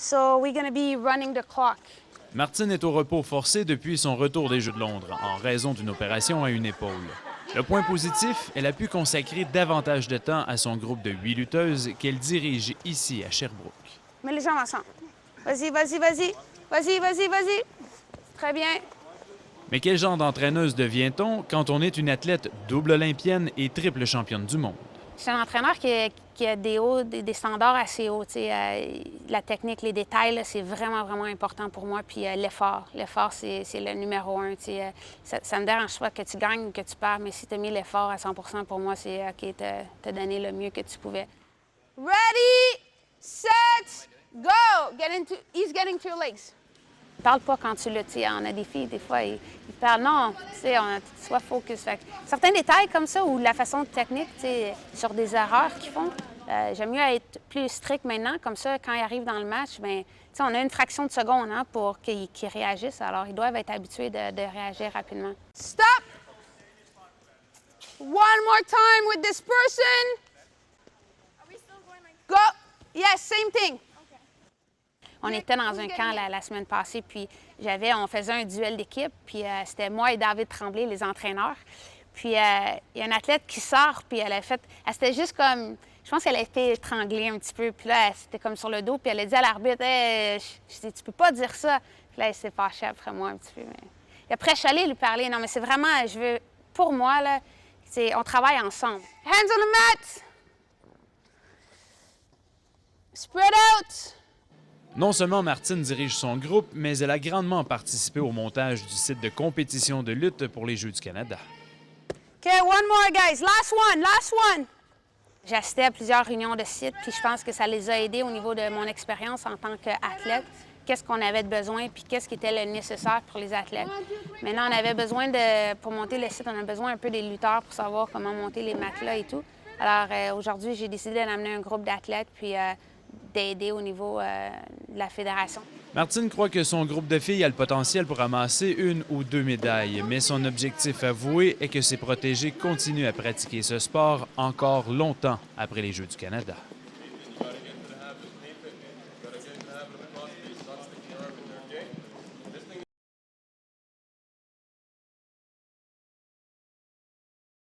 So we're going to be running the clock. Martine est au repos forcé depuis son retour des Jeux de Londres, en raison d'une opération à une épaule. Le point positif, elle a pu consacrer davantage de temps à son groupe de 8 lutteuses qu'elle dirige ici à Sherbrooke. Mets les jambes ensemble. Vas-y, vas-y, vas-y. Vas-y, vas-y, vas-y. Très bien. Mais quel genre d'entraîneuse devient-on quand on est une athlète double olympienne et triple championne du monde? C'est un entraîneur qui a des standards assez hauts. La technique, les détails, là, c'est vraiment, vraiment important pour moi. Puis l'effort. L'effort, c'est le numéro un. Ça me dérange pas que tu gagnes ou que tu perds, mais si tu as mis l'effort à 100 pour moi, c'est OK, t'as donné le mieux que tu pouvais. Ready, set, go! He's getting to your legs. Parle pas quand tu luttes. On a des filles, des fois, ils parlent. Non, sois focus. Fait que certains détails comme ça ou la façon technique, sur des erreurs qu'ils font, j'aime mieux être plus strict maintenant. Comme ça, quand ils arrivent dans le match, bien, on a une fraction de seconde pour qu'ils réagissent. Alors, ils doivent être habitués de réagir rapidement. Stop! One more time with this person. Are we still going like Go! Yes, same thing. On était dans un camp la semaine passée, puis on faisait un duel d'équipe, puis c'était moi et David Tremblay, les entraîneurs. Puis il y a une athlète qui sort, puis elle s'était juste comme, je pense qu'elle a été étranglée un petit peu, puis là, elle était comme sur le dos, puis elle a dit à l'arbitre, hey, je dis, tu peux pas dire ça. Puis là, elle s'est fâchée après moi un petit peu. Mais... Et après, je suis allée lui parler, non, mais c'est vraiment, pour moi, là, on travaille ensemble. Hands on the mat! Spread out! Non seulement Martine dirige son groupe, mais elle a grandement participé au montage du site de compétition de lutte pour les Jeux du Canada. OK, one more, guys. Last one, last one. J'ai assisté à plusieurs réunions de site, puis je pense que ça les a aidés au niveau de mon expérience en tant qu'athlète. Qu'est-ce qu'on avait de besoin, puis qu'est-ce qui était le nécessaire pour les athlètes. Maintenant, on avait besoin pour monter le site, on a besoin un peu des lutteurs pour savoir comment monter les matelas et tout. Alors, aujourd'hui, j'ai décidé d'amener un groupe d'athlètes, puis d'aider au niveau de la fédération. Martine croit que son groupe de filles a le potentiel pour amasser une ou deux médailles, mais son objectif avoué est que ses protégés continuent à pratiquer ce sport encore longtemps après les Jeux du Canada.